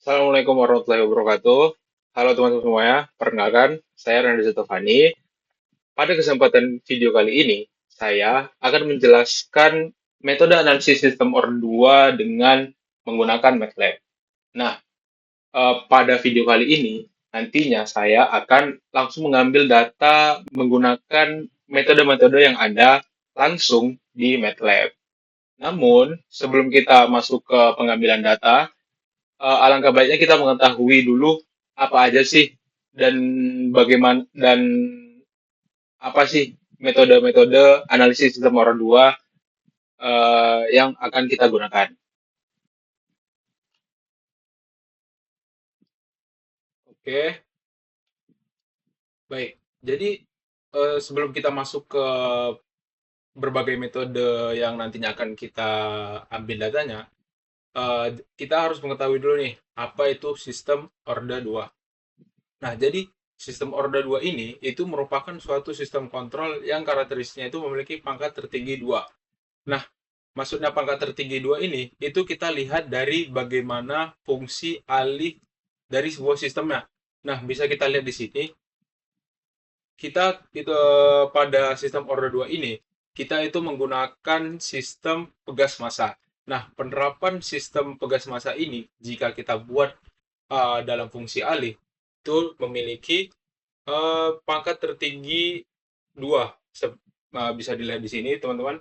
Assalamualaikum warahmatullahi wabarakatuh. Halo teman-teman semuanya, perkenalkan, saya Randy Tovani. Pada kesempatan video kali ini, saya akan menjelaskan metode analisis sistem order 2 dengan menggunakan MATLAB. Nah, pada video kali ini, nantinya saya akan langsung mengambil data menggunakan metode-metode yang ada langsung di MATLAB. Namun, sebelum kita masuk ke pengambilan data, alangkah baiknya kita mengetahui dulu apa aja sih dan bagaimana dan apa sih metode-metode analisis sistem orang dua yang akan kita gunakan. Oke, baik. Jadi sebelum kita masuk ke berbagai metode yang nantinya akan kita ambil datanya, kita harus mengetahui dulu nih apa itu sistem order 2. Nah, jadi sistem order 2 ini itu merupakan suatu sistem kontrol yang karakteristiknya itu memiliki pangkat tertinggi 2. Nah, maksudnya pangkat tertinggi 2 ini, itu kita lihat dari bagaimana fungsi alih dari sebuah sistemnya. Nah, bisa kita lihat di sini, kita itu pada sistem order 2 ini, kita itu menggunakan sistem pegas massa. Nah, penerapan sistem pegas massa ini, jika kita buat dalam fungsi alih, itu memiliki pangkat tertinggi 2. Bisa dilihat di sini, teman-teman.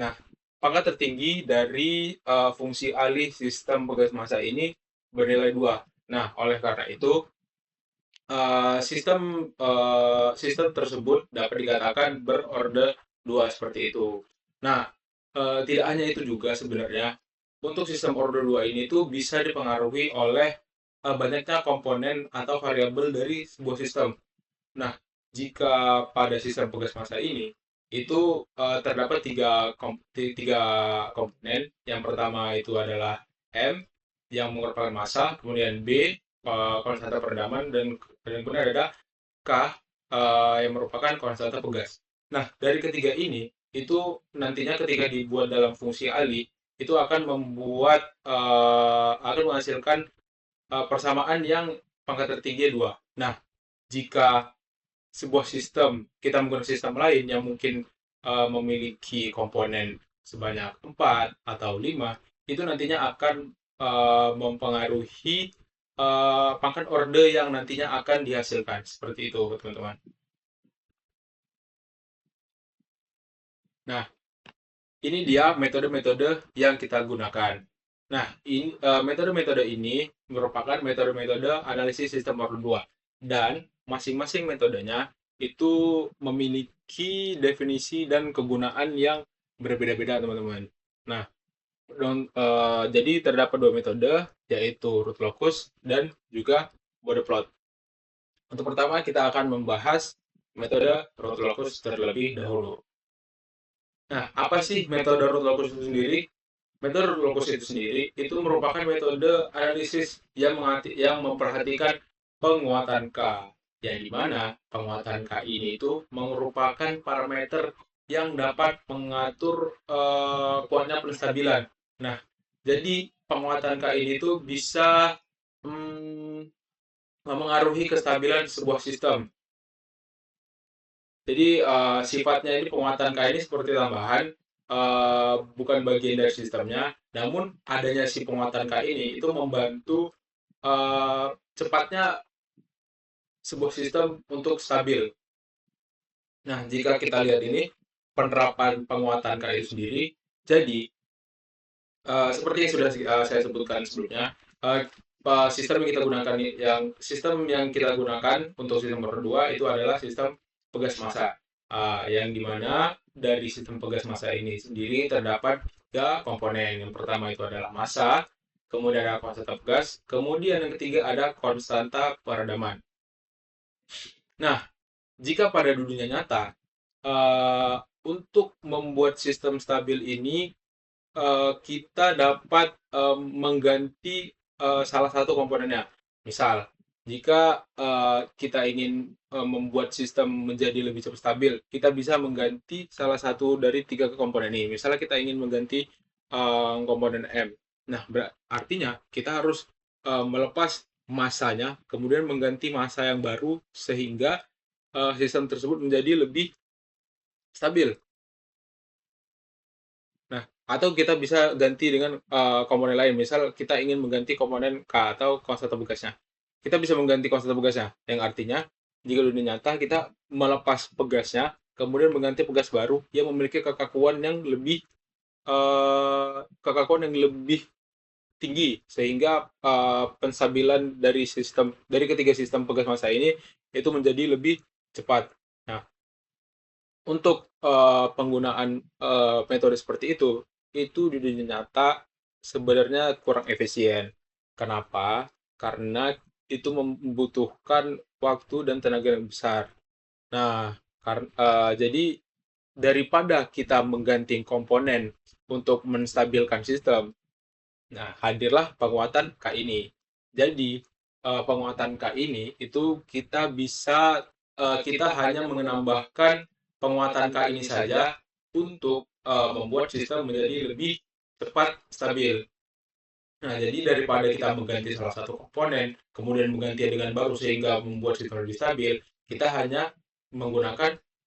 Nah, pangkat tertinggi dari fungsi alih sistem pegas massa ini bernilai 2. Nah, oleh karena itu, sistem tersebut dapat dikatakan berorder 2 seperti itu. Nah, tidak hanya itu juga sebenarnya, untuk sistem order 2 ini tuh bisa dipengaruhi oleh banyaknya komponen atau variabel dari sebuah sistem. Nah, jika pada sistem pegas massa ini, itu terdapat tiga komponen. Yang pertama itu adalah M, yang merupakan massa, kemudian B, konstanta peredaman, dan kemudian ada K, yang merupakan konstanta pegas. Nah, dari ketiga ini, itu nantinya ketika dibuat dalam fungsi alih, itu akan menghasilkan persamaan yang pangkat tertinggi 2. Nah, jika sebuah sistem, kita menggunakan sistem lain yang mungkin memiliki komponen sebanyak 4 atau 5, itu nantinya akan mempengaruhi pangkat order yang nantinya akan dihasilkan. Seperti itu, teman-teman. Nah, ini dia metode-metode yang kita gunakan. Nah, metode-metode ini merupakan metode-metode analisis sistem order 2. Dan masing-masing metodenya itu memiliki definisi dan kegunaan yang berbeda-beda, teman-teman. Nah, jadi terdapat dua metode, yaitu root locus dan juga border plot. Untuk pertama, kita akan membahas metode root locus terlebih dahulu. Nah, apa sih metode root locus itu sendiri? Metode root locus itu sendiri itu merupakan metode analisis yang memperhatikan penguatan K, yang dimana penguatan K ini itu merupakan parameter yang dapat mengatur kuatnya penstabilan. Nah, jadi penguatan K ini tuh bisa hmm, memengaruhi kestabilan sebuah sistem. Jadi sifatnya ini penguatan K ini seperti tambahan, bukan bagian dari sistemnya. Namun adanya si penguatan K ini itu membantu cepatnya sebuah sistem untuk stabil. Nah, jika kita lihat ini penerapan penguatan K itu sendiri, jadi seperti yang sudah saya sebutkan sebelumnya, sistem yang kita gunakan untuk sistem berdua itu adalah sistem pegas massa, yang dimana dari sistem pegas massa ini sendiri terdapat tiga komponen. Yang pertama itu adalah massa, kemudian ada konstanta pegas, kemudian yang ketiga ada konstanta peredaman. Nah, jika pada dunia nyata, untuk membuat sistem stabil ini kita dapat mengganti salah satu komponennya. Misal, jika kita ingin membuat sistem menjadi lebih cepat stabil, kita bisa mengganti salah satu dari tiga komponen ini. Misalnya kita ingin mengganti komponen M. Nah, artinya kita harus melepas masanya, kemudian mengganti massa yang baru sehingga sistem tersebut menjadi lebih stabil. Nah, atau kita bisa ganti dengan komponen lain. Misal kita ingin mengganti komponen K atau konstanta pegasnya. Kita bisa mengganti konstanta pegasnya, yang artinya jika dunia nyata kita melepas pegasnya, kemudian mengganti pegas baru yang memiliki kekakuan yang lebih tinggi sehingga penstabilan dari ketiga sistem pegas massa ini itu menjadi lebih cepat. Nah, untuk penggunaan metode seperti itu di dunia nyata sebenarnya kurang efisien. Kenapa? Karena itu membutuhkan waktu dan tenaga yang besar. Nah, jadi daripada kita mengganti komponen untuk menstabilkan sistem, nah hadirlah penguatan K ini. Jadi penguatan K ini itu kita hanya menambahkan penguatan K ini saja untuk membuat sistem menjadi lebih cepat stabil. Nah, jadi daripada kita mengganti salah satu komponen, kemudian mengganti dengan baru sehingga membuat sistem lebih stabil, kita hanya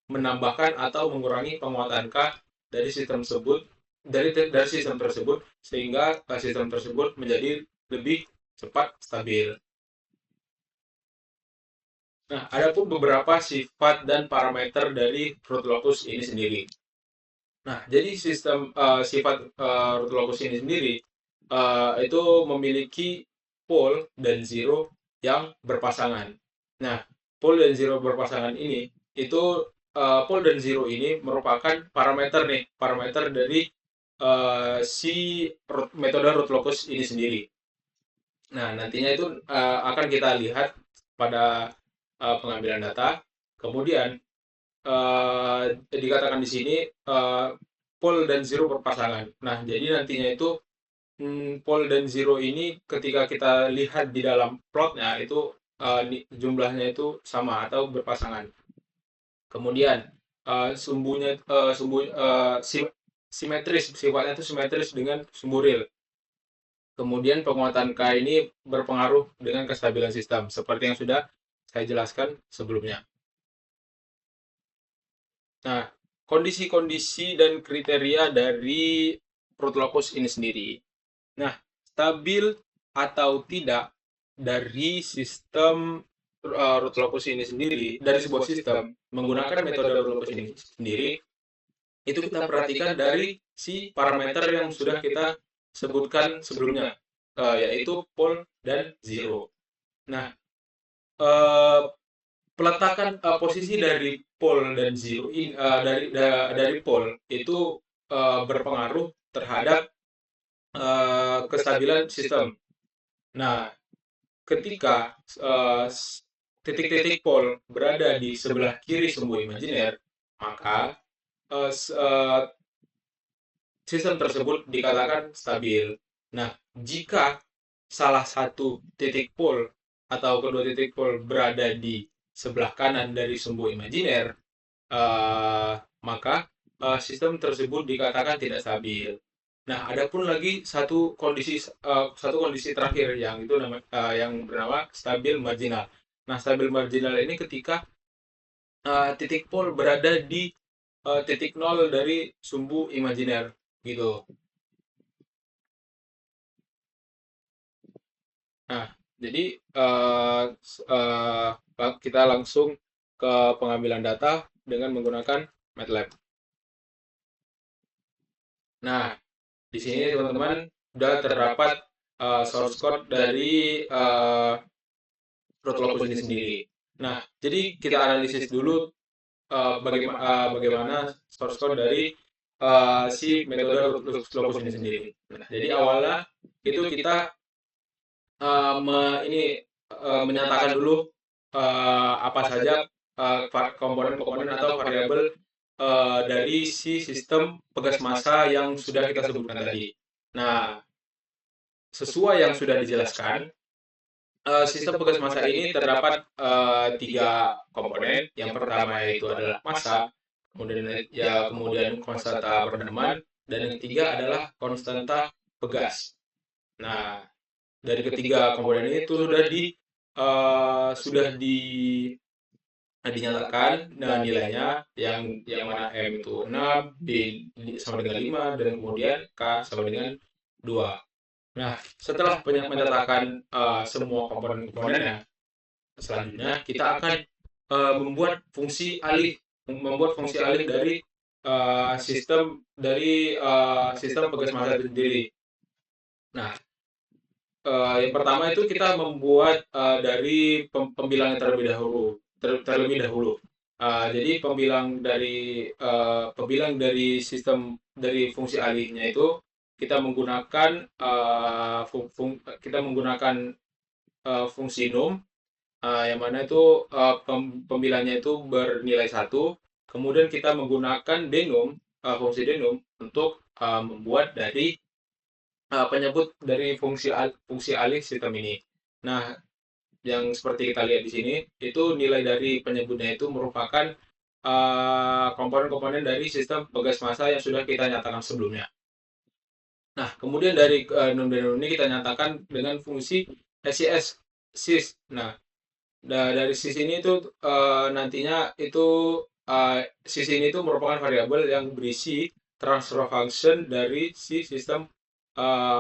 menambahkan atau mengurangi penguatan K dari sistem tersebut dari sistem tersebut sehingga sistem tersebut menjadi lebih cepat stabil. Nah, ada pun beberapa sifat dan parameter dari root locus ini sendiri. Nah, jadi sifat root locus ini sendiri itu memiliki pole dan zero yang berpasangan. Nah, pole dan zero berpasangan ini itu pole dan zero ini merupakan parameter dari si metode root locus ini sendiri. Nah, nantinya itu akan kita lihat pada pengambilan data. Kemudian dikatakan di sini pole dan zero berpasangan. Nah, jadi nantinya itu pole dan zero ini ketika kita lihat di dalam plotnya itu jumlahnya itu sama atau berpasangan. Kemudian sumbunya simetris, sifatnya itu simetris dengan sumbu real. Kemudian penguatan K ini berpengaruh dengan kestabilan sistem, seperti yang sudah saya jelaskan sebelumnya. Nah, kondisi-kondisi dan kriteria dari root locus ini sendiri. Nah, stabil atau tidak dari sistem root locus ini sendiri, dari sebuah sistem menggunakan metode root locus ini sendiri, itu kita perhatikan dari si parameter yang sudah kita sebutkan sebelumnya, yaitu pole dan zero. Nah, eh, peletakan posisi dari pole dan zero ini dari pole itu berpengaruh terhadap kestabilan sistem. Nah, ketika titik-titik pole berada di sebelah kiri sumbu imajiner, maka sistem tersebut dikatakan stabil. Nah, jika salah satu titik pole atau kedua titik pole berada di sebelah kanan dari sumbu imajiner, maka sistem tersebut dikatakan tidak stabil. Nah, ada pun lagi satu kondisi terakhir yang bernama stabil marginal. Nah, stabil marginal ini ketika titik pole berada di titik nol dari sumbu imajiner gitu. Nah, jadi kita langsung ke pengambilan data dengan menggunakan MATLAB. Nah, di sini teman-teman sudah terdapat source code dari root locus ini sendiri. Nah, jadi kita analisis dulu bagaimana source code dari si metode root locus ini sendiri. Nah, jadi awalnya itu kita menyatakan dulu apa saja komponen-komponen atau variabel dari si sistem pegas massa yang sudah kita sebutkan tadi. Nah, sesuai yang sudah dijelaskan, sistem pegas massa ini terdapat tiga komponen. Yang pertama yaitu adalah massa, kemudian konstanta peredaman, dan yang ketiga adalah konstanta pegas. Nah, dari ketiga komponen ini itu dinyatakan nilainya yang mana M itu 6, B sama dengan 5, dan kemudian K sama dengan 2. Nah, setelah menyatakan semua komponen-komponennya, selanjutnya kita akan membuat fungsi alih dari sistem pegas massa itu sendiri. Nah, yang pertama itu kita membuat dari pembilang terlebih dahulu. Jadi pembilang dari sistem dari fungsi alihnya itu kita menggunakan fungsi num, yang mana itu pembilangnya itu bernilai 1. Kemudian kita menggunakan fungsi denum untuk membuat dari penyebut dari fungsi alih sistem ini. Nah, yang seperti kita lihat di sini, itu nilai dari penyebutnya itu merupakan komponen-komponen dari sistem pegas massa yang sudah kita nyatakan sebelumnya. Nah, kemudian dari num dan num ini kita nyatakan dengan fungsi sys. Nah, dari sys ini itu nantinya itu sys ini itu merupakan variabel yang berisi transfer function dari si sistem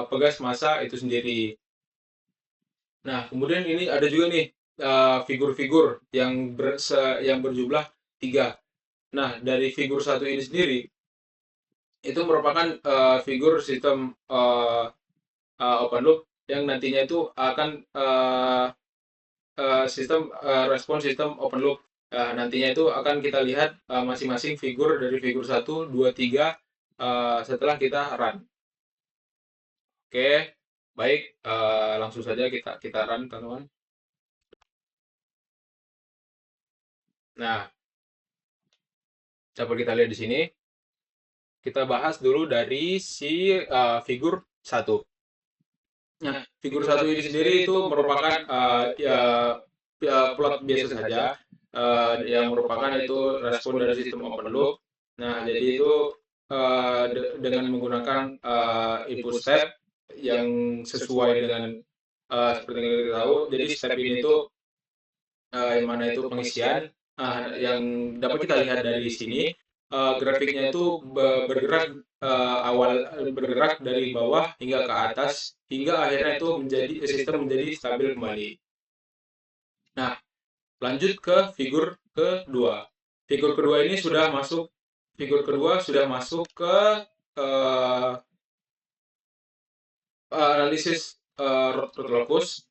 pegas massa itu sendiri. Nah, kemudian ini ada juga nih figur-figur yang berjumlah 3. Nah, dari figur 1 ini sendiri itu merupakan figur sistem open loop yang nantinya itu akan respon sistem open loop. Nantinya itu akan kita lihat masing-masing figur dari figur 1, 2, 3 setelah kita run. Oke, baik, langsung saja kita run, teman-teman. Nah, coba kita lihat di sini. Kita bahas dulu dari si figur 1. Nah, figur 1 ini sendiri itu merupakan plot biasa saja, yang merupakan itu respon dari sistem open loop. Nah, jadi itu dengan menggunakan input step yang sesuai dengan seperti yang kita tahu. Jadi step ini itu yang mana itu pengisian, yang dapat kita lihat dari sini, grafiknya itu bergerak dari bawah hingga ke atas, hingga akhirnya itu sistem menjadi stabil kembali. Nah, lanjut ke figur kedua. Figur kedua sudah masuk ke analisis root locus.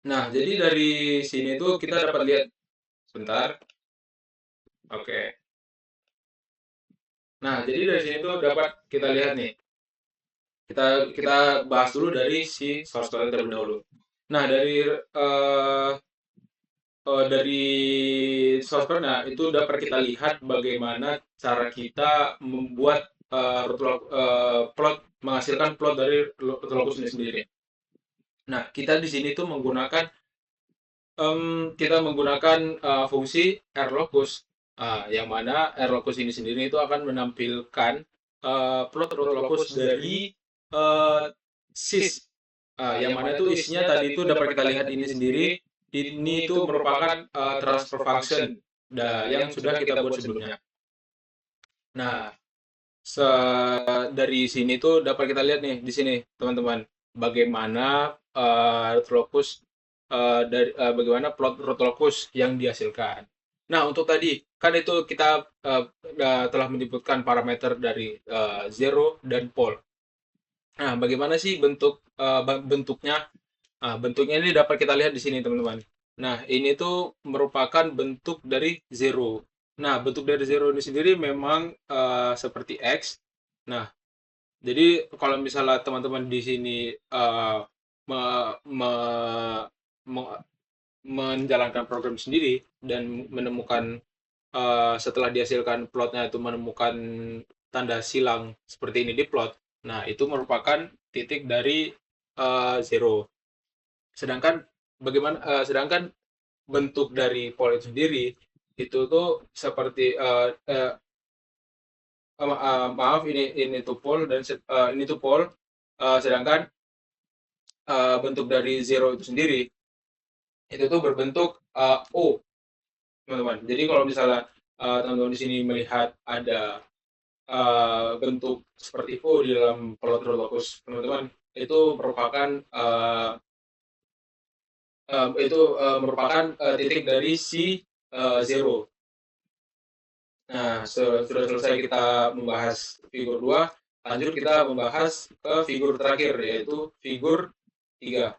Nah, jadi dari sini tuh kita dapat lihat sebentar. Oke. Nah, jadi dari sini tuh dapat kita lihat nih. Kita bahas dulu dari si source code terlebih dahulu. Nah, dari source code, nah itu dapat kita lihat bagaimana cara kita membuat menghasilkan plot dari root locus ini sendiri. Nah, kita di sini tuh menggunakan fungsi rlocus, yang mana rlocus ini sendiri itu akan menampilkan plot root locus dari sys, yang mana itu isinya tadi itu dapat kita lihat ini sendiri. Ini itu merupakan transfer function yang sudah kita buat sebelumnya. Nah, dari sini tuh dapat kita lihat nih di sini, teman-teman, bagaimana bagaimana plot root locus yang dihasilkan. Nah, untuk tadi kan itu kita telah menyebutkan parameter dari zero dan pole. Nah, bagaimana sih bentuknya? Bentuknya ini dapat kita lihat di sini, teman-teman. Nah, ini tuh merupakan bentuk dari zero. Nah, bentuk dari zero ini sendiri memang seperti X. Nah, jadi kalau misalnya teman-teman di sini menjalankan program sendiri dan menemukan setelah dihasilkan plotnya itu menemukan tanda silang seperti ini di plot. Nah, itu merupakan titik dari zero. Sedangkan bentuk dari pole itu sendiri itu tuh seperti maaf, ini tuh pole dan ini tuh pole, sedangkan bentuk dari zero itu sendiri, itu tuh berbentuk O, teman-teman. Jadi kalau misalnya teman-teman di sini melihat ada bentuk seperti O di dalam Plotrologus, teman-teman, itu merupakan titik dari si zero. Nah, sudah selesai kita membahas figur 2, lanjut kita membahas ke figur terakhir, yaitu figur 3.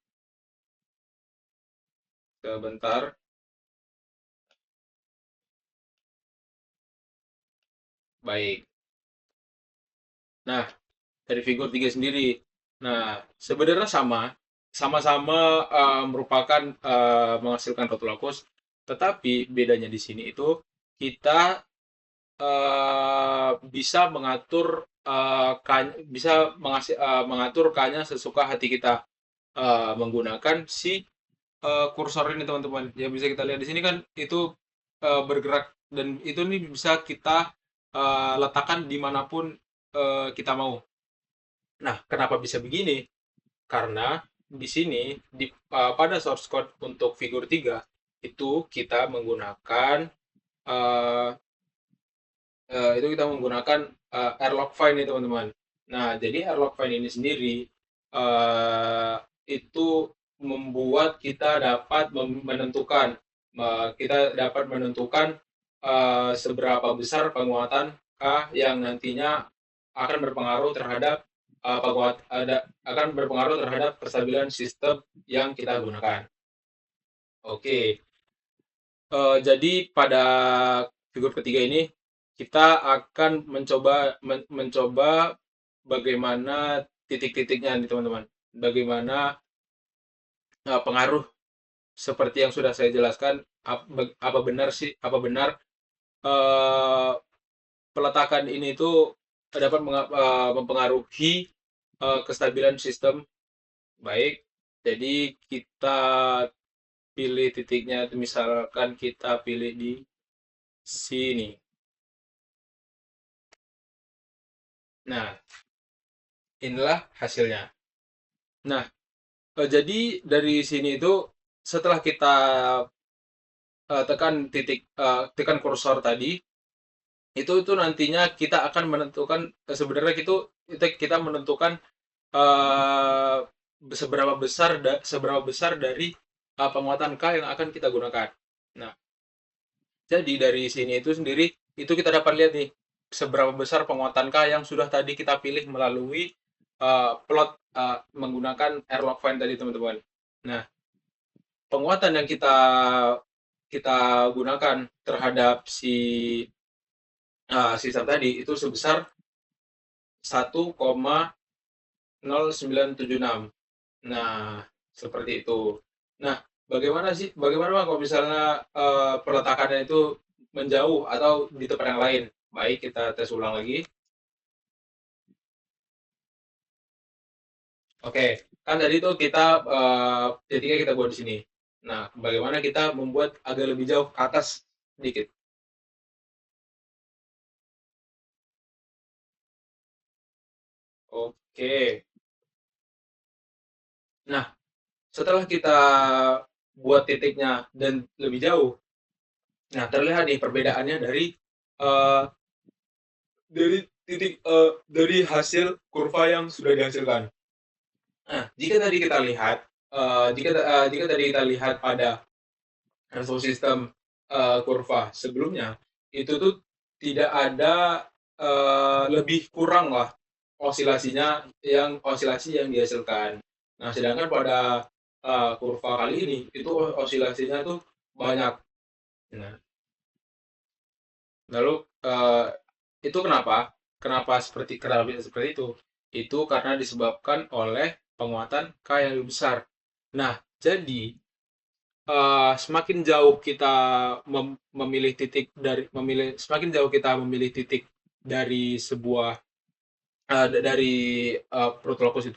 Sebentar. Baik. Nah, dari figur 3 sendiri. Nah, sebenarnya sama-sama merupakan menghasilkan rotulakus, tetapi bedanya di sini itu kita bisa mengatur mengatur K-nya sesuka hati kita menggunakan si kursor ini, teman-teman. Ya bisa kita lihat di sini kan itu bergerak, dan itu nih bisa kita letakkan dimanapun kita mau. Nah, kenapa bisa begini? Karena di sini pada source code untuk figur 3 itu kita menggunakan eh, airlock find nih, teman-teman. Nah, jadi airlock find ini sendiri eh, itu membuat kita dapat menentukan seberapa besar penguatan K yang nantinya akan berpengaruh terhadap akan berpengaruh terhadap kestabilan sistem yang kita gunakan. Oke, jadi pada figur ketiga ini kita akan mencoba bagaimana titik-titiknya nih, teman-teman. Bagaimana pengaruh seperti yang sudah saya jelaskan, apa benar eh, peletakan ini itu dapat mempengaruhi kestabilan sistem. Baik, jadi kita pilih titiknya, misalkan kita pilih di sini. Nah, inilah hasilnya. Nah, jadi dari sini itu setelah kita tekan kursor tadi, itu nantinya kita akan menentukan sebenarnya kita menentukan eh, seberapa besar dari penguatan K yang akan kita gunakan. Nah, jadi dari sini itu sendiri itu kita dapat lihat nih seberapa besar penguatan K yang sudah tadi kita pilih melalui plot menggunakan airlock find tadi, teman-teman. Nah, penguatan yang kita kita gunakan terhadap si sistem tadi itu sebesar 1,0976. Nah, seperti itu. Nah, bagaimana Bang, kalau misalnya peletakannya itu menjauh atau di tempat yang lain? Baik, kita tes ulang lagi. Oke, kan tadi itu titiknya kita buat di sini. Nah, bagaimana kita membuat agak lebih jauh ke atas sedikit? Oke. Nah, setelah kita buat titiknya dan lebih jauh, nah terlihat nih perbedaannya eh, dari hasil kurva yang sudah dihasilkan. Nah, jika tadi kita lihat pada resolusi sistem kurva sebelumnya, itu tuh tidak ada lebih kurang lah osilasi yang dihasilkan. Nah, sedangkan pada kurva kali ini itu osilasinya tuh banyak. Nah, lalu itu kenapa? Kenapa bisa seperti itu? Itu karena disebabkan oleh penguatan K yang lebih besar. Nah, jadi semakin jauh kita semakin jauh kita memilih titik dari sebuah dari plot Rotlokus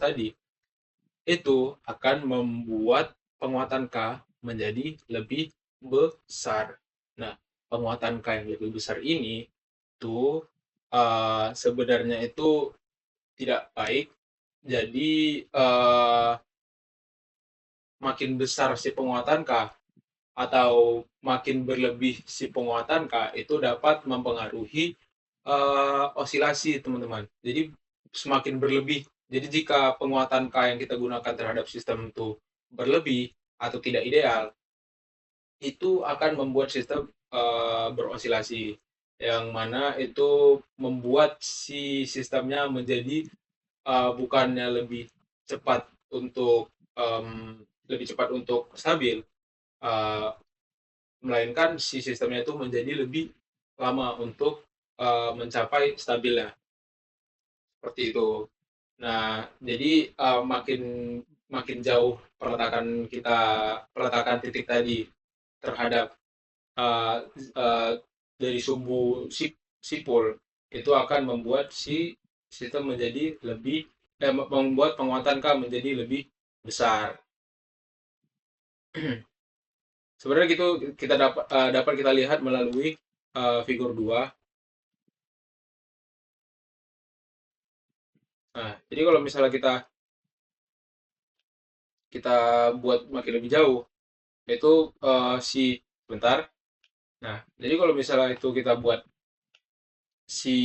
tadi, itu akan membuat penguatan K menjadi lebih besar. Nah, penguatan K yang lebih besar ini tuh sebenarnya itu tidak baik Jadi makin besar si penguatan K atau makin berlebih si penguatan K itu dapat mempengaruhi osilasi, teman-teman. Jadi semakin berlebih. Jadi jika penguatan K yang kita gunakan terhadap sistem itu berlebih atau tidak ideal, itu akan membuat sistem berosilasi, yang mana itu membuat si sistemnya menjadi bukannya lebih cepat untuk stabil, uh, melainkan si sistemnya itu menjadi lebih lama untuk mencapai stabilnya, seperti itu. Nah, jadi makin makin jauh peletakan titik tadi terhadap uh, uh, dari sipul, itu akan membuat si sistem menjadi lebih membuat penguatan K menjadi lebih besar. Sebenarnya gitu kita dapat kita lihat melalui figur 2. Nah, jadi kalau misalnya kita kita buat makin lebih jauh, itu sebentar. Nah, jadi kalau misalnya itu kita buat si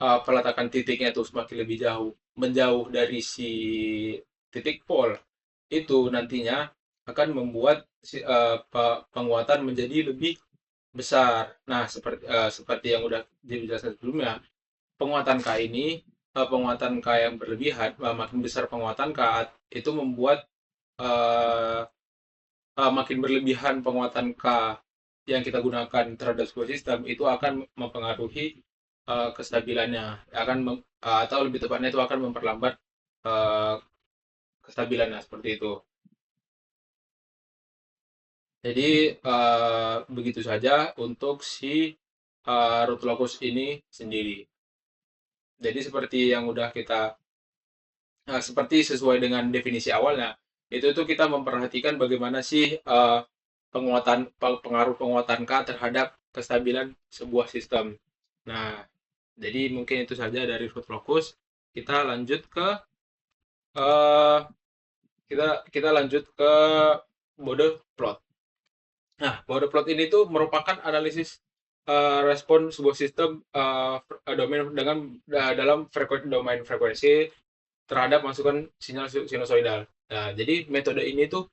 peletakan titiknya itu semakin lebih jauh, menjauh dari si titik pol, itu nantinya akan membuat penguatan menjadi lebih besar. Nah, seperti yang udah dijelaskan sebelumnya, penguatan K ini, penguatan K yang berlebihan, makin besar penguatan K, itu membuat eh, makin berlebihan penguatan K yang kita gunakan terhadap sebuah sistem, itu akan mempengaruhi kestabilannya, atau lebih tepatnya itu akan memperlambat eh, kestabilannya, seperti itu. Jadi begitu saja untuk si root locus ini sendiri. Jadi seperti yang udah kita seperti sesuai dengan definisi awalnya, itu tuh kita memperhatikan bagaimana sih pengaruh penguatan K terhadap kestabilan sebuah sistem. Nah, jadi mungkin itu saja dari root locus. Kita lanjut ke eh, kita kita lanjut ke Bode plot. Nah, Bode plot ini tuh merupakan analisis respon sebuah sistem domain dalam domain frekuensi terhadap masukan sinyal sinusoidal. Nah, jadi metode ini tuh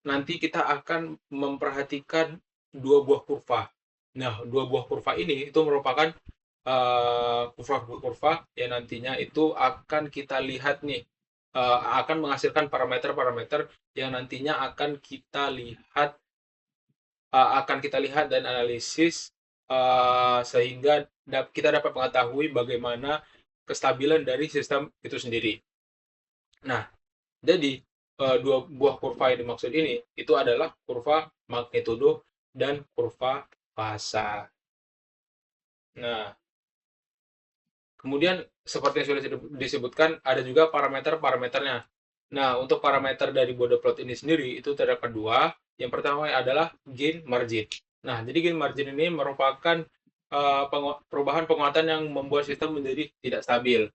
nanti kita akan memperhatikan dua buah kurva. Nah, dua buah kurva ini itu merupakan kurva-kurva yang nantinya itu akan kita lihat nih, akan menghasilkan parameter-parameter yang nantinya akan kita lihat dan analisis sehingga kita dapat mengetahui bagaimana kestabilan dari sistem itu sendiri. Nah, jadi dua buah kurva yang dimaksud ini itu adalah kurva magnitudo dan kurva fasa. Nah, kemudian seperti yang sudah disebutkan ada juga parameter-parameternya. Nah, untuk parameter dari Bode plot ini sendiri itu terdapat dua. Yang pertama adalah gain margin. Nah, jadi gain margin ini merupakan perubahan penguatan yang membuat sistem menjadi tidak stabil.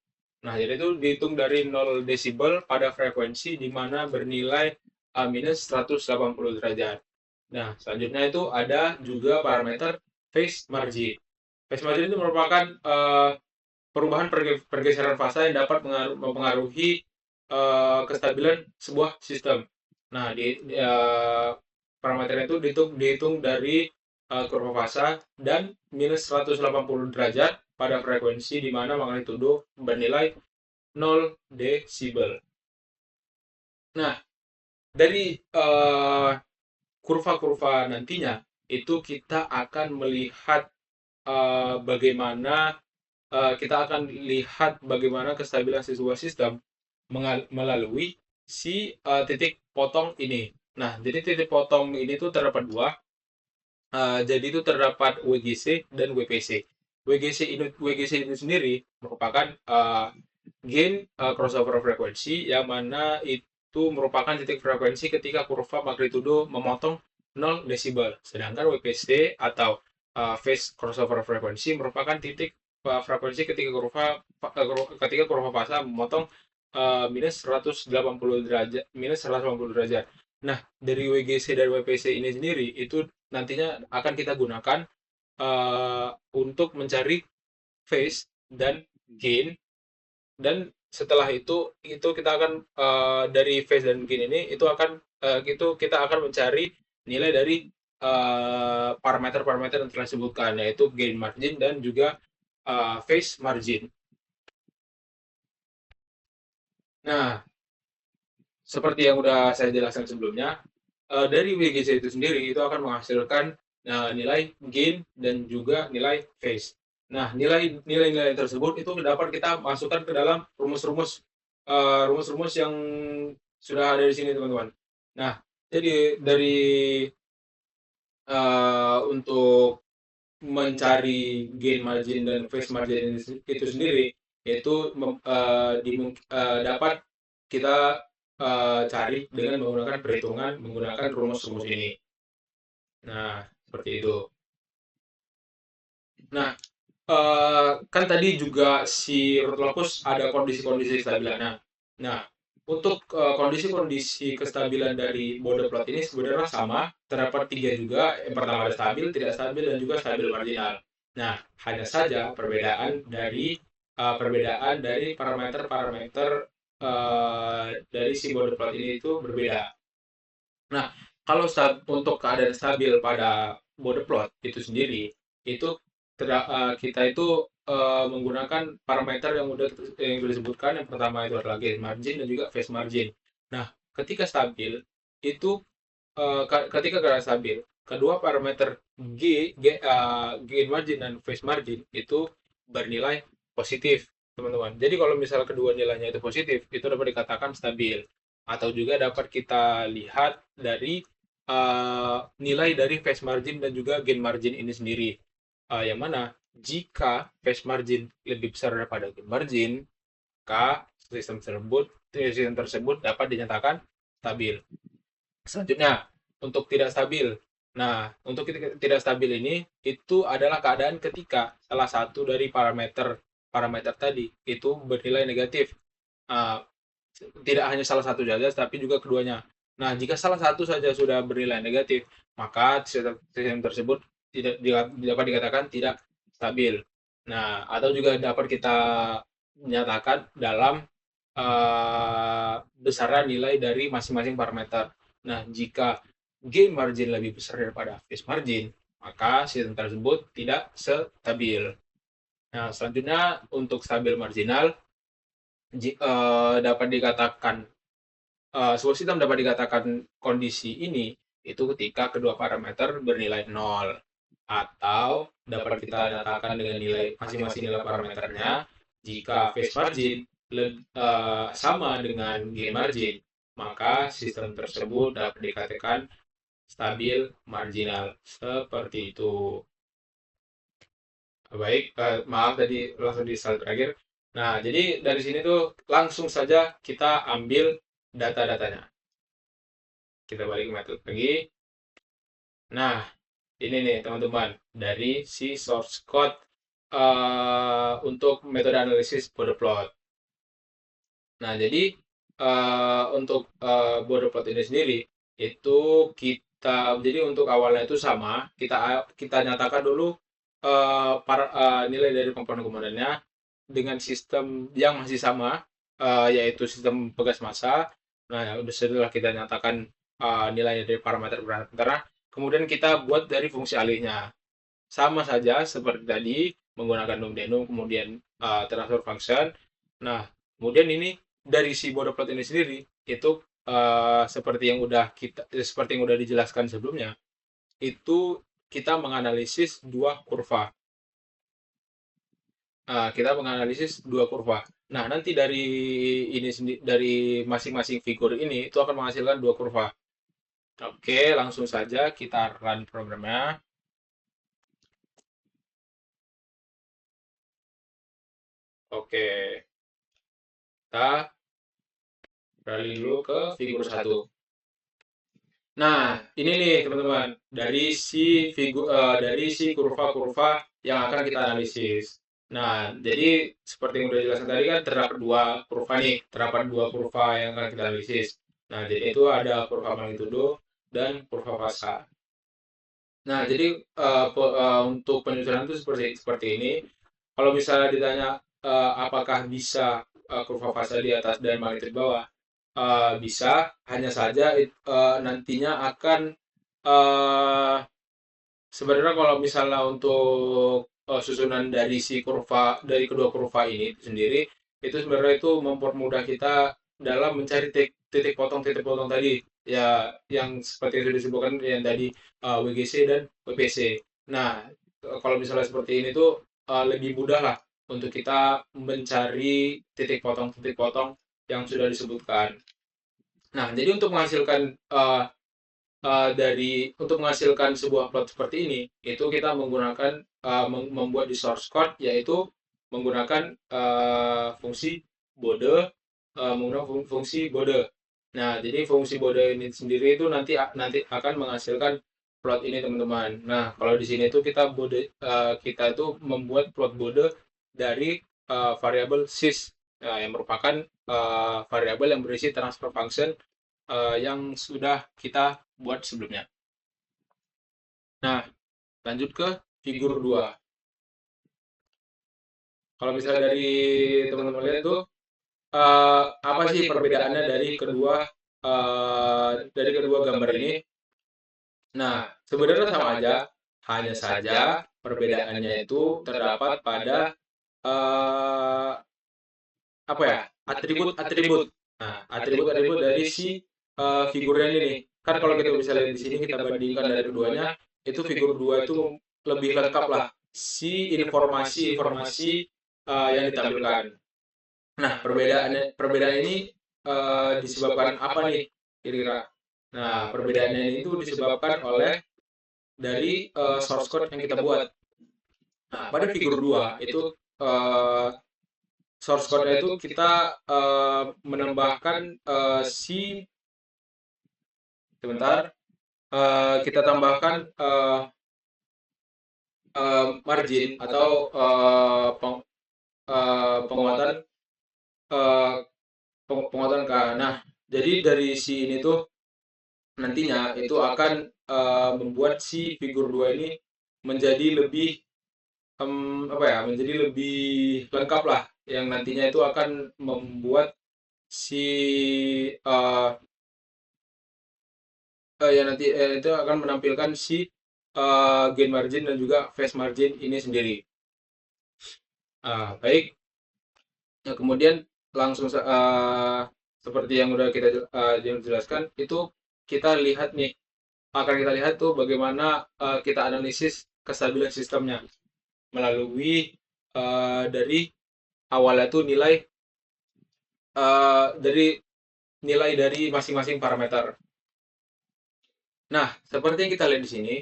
Nah, jadi itu dihitung dari 0 desibel pada frekuensi di mana bernilai minus 180 derajat. Nah, selanjutnya itu ada juga parameter phase margin. Phase margin itu merupakan perubahan pergeseran fasa yang dapat mempengaruhi kestabilan sebuah sistem. Nah, parameter itu dihitung dari kurva fasa dan minus 180 derajat pada frekuensi di mana magnitudo bernilai 0 desibel. Nah, dari kurva-kurva nantinya itu kita akan melihat bagaimana kestabilan sebuah sistem melalui si titik potong ini. Nah, jadi titik potong ini tuh terdapat dua. Jadi itu terdapat WGC dan WPC. WGC itu sendiri merupakan gain crossover frekuensi, yang mana itu merupakan titik frekuensi ketika kurva magnitudo memotong 0 desibel. Sedangkan WPC atau phase crossover frekuensi merupakan titik frekuensi ketika kurva fasa memotong minus 180 derajat, minus 180 derajat. Nah, dari WGC dan WPC ini sendiri itu nantinya akan kita gunakan untuk mencari phase dan gain, dan setelah itu kita akan dari phase dan gain ini itu akan itu kita akan mencari nilai dari parameter-parameter yang telah disebutkan, yaitu gain margin dan juga phase margin. Nah, seperti yang udah saya jelaskan sebelumnya, dari WGC itu sendiri itu akan menghasilkan nilai gain dan juga nilai phase. Nah, nilai-nilai tersebut itu dapat kita masukkan ke dalam rumus-rumus yang sudah ada di sini, teman-teman. Nah, jadi dari untuk mencari gain margin dan phase margin itu sendiri itu dapat kita cari dengan menggunakan perhitungan menggunakan rumus-rumus ini. Nah, seperti itu. Nah, kan tadi juga si Ruthlopus ada kondisi-kondisi kestabilan. Nah, untuk kondisi-kondisi kestabilan dari border plot ini sebenarnya sama, terdapat tiga juga. Yang pertama ada stabil, tidak stabil, dan juga stabil marginal. Nah, hanya saja perbedaan dari parameter-parameter dari si border plot ini itu berbeda. Nah, kalau untuk keadaan stabil pada border plot itu sendiri, itu kita itu menggunakan parameter yang udah disebutkan. Yang pertama itu adalah gain margin dan juga phase margin. Nah, ketika stabil itu ketika keadaan stabil, kedua parameter gain margin dan phase margin itu bernilai positif, teman-teman. Jadi kalau misal kedua nilainya itu positif, itu dapat dikatakan stabil. Atau juga dapat kita lihat dari nilai dari phase margin dan juga gain margin ini sendiri. Yang mana jika phase margin lebih besar daripada gain margin, maka sistem tersebut dapat dinyatakan stabil. Selanjutnya, untuk tidak stabil. Nah, untuk tidak stabil ini itu adalah keadaan ketika salah satu dari parameter parameter tadi itu bernilai negatif. Uh, Tidak hanya salah satu saja, tapi juga keduanya. Nah, jika salah satu saja sudah bernilai negatif, maka sistem tersebut tidak dapat dikatakan tidak stabil. Nah, atau juga dapat kita nyatakan dalam besaran nilai dari masing-masing parameter. Nah, jika gain margin lebih besar daripada phase margin, maka sistem tersebut tidak stabil. Nah, selanjutnya untuk stabil marginal dapat dikatakan sebuah sistem dapat dikatakan kondisi ini itu ketika kedua parameter bernilai 0, atau dapat kita nyatakan dengan nilai masing-masing nilai parameternya jika phase margin sama dengan gain margin, maka sistem tersebut dapat dikatakan stabil marginal. Seperti itu. Baik, maaf tadi langsung di slide terakhir. Nah, jadi dari sini tuh langsung saja kita ambil data-datanya. Kita balik ke metode lagi. Nah, ini nih teman-teman, dari si source code untuk metode analisis border plot. Nah, jadi untuk border plot ini sendiri, itu jadi untuk awalnya itu sama, kita nyatakan dulu nilai dari komponen-komponennya dengan sistem yang masih sama, yaitu sistem pegas massa. Nah, setelah kita nyatakan nilai dari parameter-parameter, kemudian kita buat dari fungsi alihnya. Sama saja seperti tadi, menggunakan num-denum, kemudian transfer function. Nah, kemudian ini dari si border plot ini sendiri, itu seperti yang udah dijelaskan sebelumnya, itu kita menganalisis dua kurva. Kita menganalisis dua kurva. Nah, nanti dari masing-masing figur ini itu akan menghasilkan dua kurva. Oke, langsung saja kita run programnya. Oke, kita beralih dulu ke figur 1. Nah, ini nih teman-teman, dari si kurva-kurva yang akan kita analisis. Nah, jadi seperti yang udah jelaskan tadi kan terdapat dua kurva nih, terdapat dua kurva yang akan kita analisis. Nah, jadi itu ada kurva magnitudo dan kurva fasa. Nah, jadi untuk penyusunan itu seperti seperti ini. Kalau misalnya ditanya apakah bisa kurva fasa di atas dan magnitudo di bawah, bisa. Hanya saja nantinya akan eh, sebenarnya kalau misalnya untuk susunan dari si kurva dari kedua kurva ini sendiri itu sebenarnya itu mempermudah kita dalam mencari titik potong tadi ya yang seperti yang sudah disebutkan yang tadi WGC dan WPC. Nah, kalau misalnya seperti ini tuh lebih mudah lah untuk kita mencari titik potong yang sudah disebutkan. Nah, jadi untuk menghasilkan untuk menghasilkan sebuah plot seperti ini, itu kita menggunakan membuat di source code, yaitu menggunakan fungsi Bode, menggunakan fungsi Bode. Nah, jadi fungsi Bode ini sendiri itu nanti akan menghasilkan plot ini teman-teman. Nah, kalau di sini tuh kita itu membuat plot Bode dari variabel sys, yang merupakan variabel yang berisi transfer function yang sudah kita buat sebelumnya. Nah, lanjut ke figur 2. Kalau misalnya dari teman-teman lihat tuh, apa sih perbedaannya dari kedua gambar ini? Nah, sebenarnya sama aja, hanya saja perbedaannya itu terdapat pada eh, apa ya? Atribut-atribut. Nah, atribut-atribut dari si figurnya ini nih. Kan kalau kita bisa lihat di sini kita bandingkan dari keduanya, itu figur 2 itu lebih lengkap lah si informasi-informasi yang ditampilkan. Nah, perbedaan ini disebabkan apa nih kira-kira? Nah, perbedaannya ini itu disebabkan oleh dari source code yang kita buat. Nah, pada figur 2 itu eh, source code-nya itu kita menambahkan si sebentar kita tambahkan margin atau penguatan eh, penguatan K. Nah, jadi dari si ini tuh nantinya itu akan membuat si figur 2 ini menjadi lebih apa ya, menjadi lebih lengkap lah yang nantinya itu akan membuat si eh, yang nanti itu akan menampilkan si gain margin dan juga phase margin ini sendiri. Baik. Nah, kemudian langsung seperti yang udah kita jelaskan itu kita lihat nih akan kita lihat tuh bagaimana kita analisis kestabilan sistemnya melalui dari awalnya tuh nilai dari masing-masing parameter. Nah, seperti yang kita lihat di sini,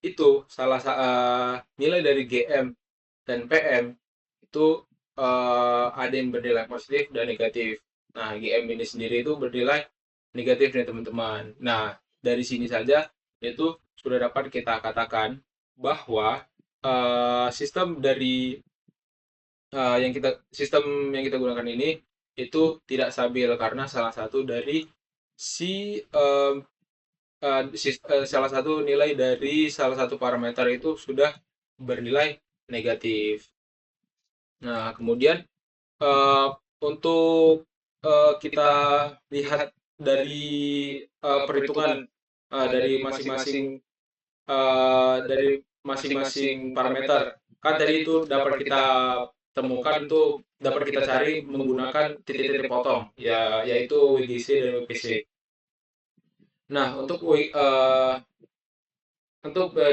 itu nilai dari GM dan PM itu ada yang bernilai positif dan negatif. Nah, GM ini sendiri itu bernilai negatif nih teman-teman. Nah, dari sini saja itu sudah dapat kita katakan bahwa sistem yang kita gunakan ini itu tidak stabil karena salah satu dari si eh, salah satu nilai dari salah satu parameter itu sudah bernilai negatif. Nah, kemudian eh, untuk kita lihat dari perhitungan dari masing-masing parameter, kan tadi itu dapat kita temukan itu dapat kita cari menggunakan titik-titik potong, ya yaitu WGC dan WPC. Nah,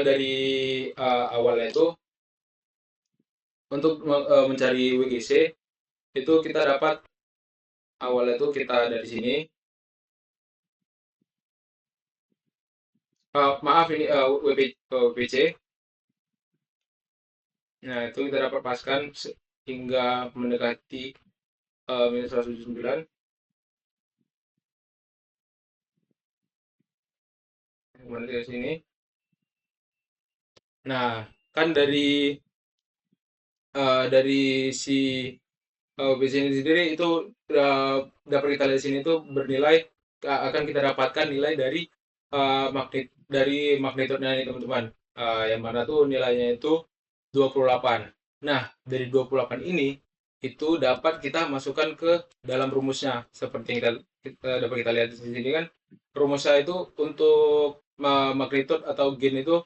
dari awalnya itu untuk mencari WGC itu kita dapat awalnya itu kita dari sini. Maaf ini WPC. Nah, itu kita dapat paskan hingga mendekati minus 179. Kemudian dari sini. Nah, kan dari dari si base ini sendiri itu dapat kita lihat di sini itu bernilai akan kita dapatkan nilai dari magnitudenya ini teman-teman. Yang mana tuh nilainya itu 28. Nah, dari 28 ini itu dapat kita masukkan ke dalam rumusnya. Seperti yang kita dapat kita lihat di sini kan rumusnya itu untuk magnitud atau gain itu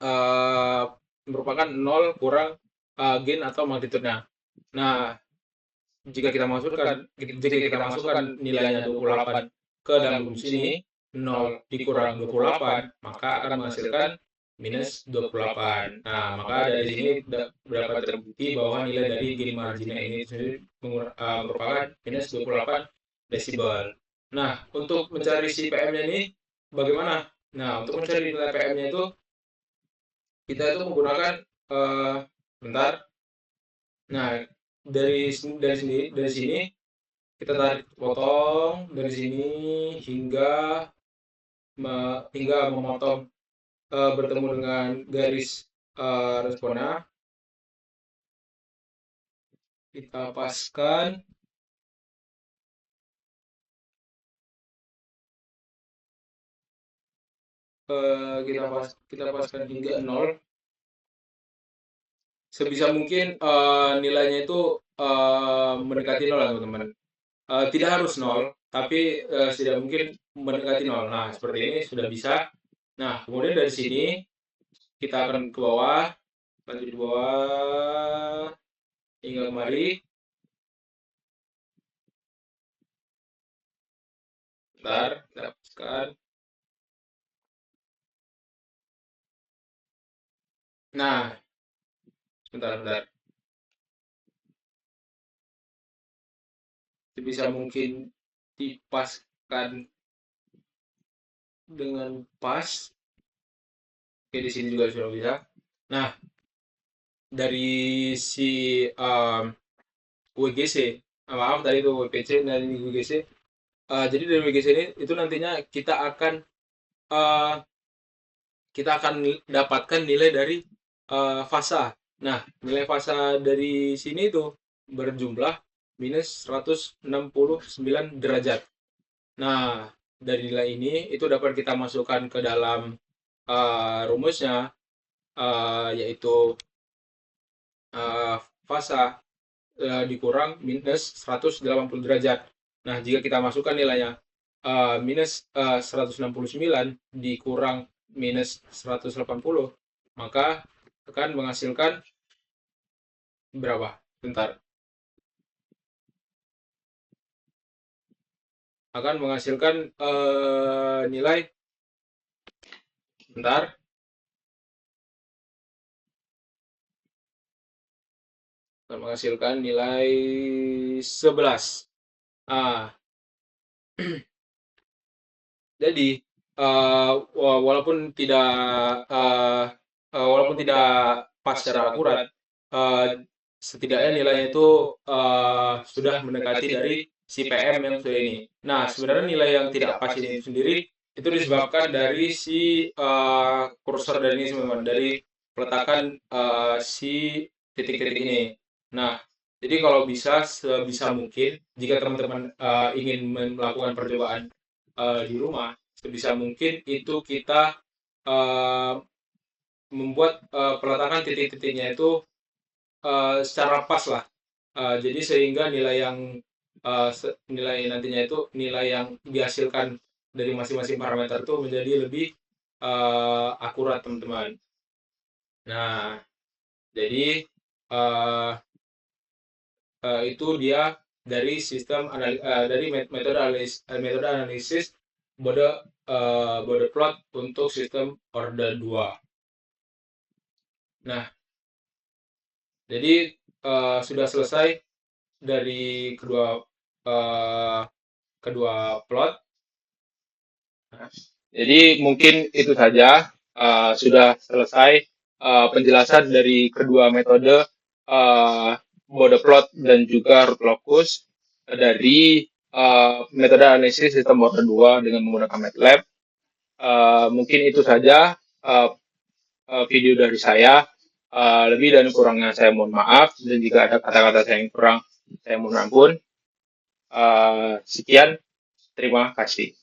eh, merupakan nol kurang gain atau magnitudenya. Nah, jika kita masukkan nilainya 28 ke dalam rumus ini, 0 dikurang 28, maka akan menghasilkan minus 28. Nah, maka dari sini dapat terbukti bahwa nilai dari gain marginnya ini sendiri merupakan minus 28 desibel. Nah, untuk mencari si PM-nya ini bagaimana? Nah, untuk mencari nilai PM-nya itu kita itu menggunakan eh bentar. Nah, dari sini kita tarik potong dari sini hingga hingga memotong bertemu dengan garis responnya. Kita paskan kita paskan hingga 0. Sebisa mungkin nilainya itu mendekati 0 teman-teman. Tidak harus 0, tapi tidak mungkin mendekati 0. Nah, seperti ini sudah bisa. Nah, kemudian dari sini kita akan ke bawah, lanjut di bawah hingga kemari. Bentar, kita hapuskan. Nah, sebentar. Sebisa mungkin dipaskan dengan pas. Oke, di sini juga sudah bisa. Nah, dari si WGC, maaf tadi itu WPC dari WGC. Jadi dari WGC ini itu nantinya uh, kita akan dapatkan nilai dari fasa. Nah, nilai fasa dari sini itu berjumlah minus 169 derajat. Nah, dari nilai ini itu dapat kita masukkan ke dalam rumusnya, yaitu uh, fasa dikurang minus 180 derajat. Nah, jika kita masukkan nilainya minus 169 dikurang minus 180, maka akan menghasilkan berapa? Bentar. Akan menghasilkan nilai, bentar, akan menghasilkan nilai 11. Ah, jadi walaupun tidak pas secara akurat, setidaknya nilainya itu sudah mendekati dari si PM yang sudah ini. Nah, sebenarnya nilai yang tidak pas ini sendiri itu disebabkan dari si kursor dari ini teman-teman, dari peletakan si titik-titik ini. Nah, jadi kalau bisa sebisa mungkin jika teman-teman ingin melakukan percobaan di rumah, sebisa mungkin itu kita uh, membuat peletakan titik-titiknya itu secara pas lah. Jadi sehingga nilai nantinya itu nilai yang dihasilkan dari masing-masing parameter itu menjadi lebih akurat teman-teman. Nah, jadi itu dia dari metode analisis Bode Bode plot untuk sistem order 2. Nah, jadi sudah selesai dari uh, kedua plot. Jadi mungkin itu saja, sudah selesai penjelasan dari kedua metode Bode plot dan juga root locus dari metode analisis sistem order 2 dengan menggunakan MATLAB. Mungkin itu saja video dari saya. Lebih dan kurangnya saya mohon maaf, dan jika ada kata-kata saya yang kurang, saya mohon ampun. Sekian, terima kasih.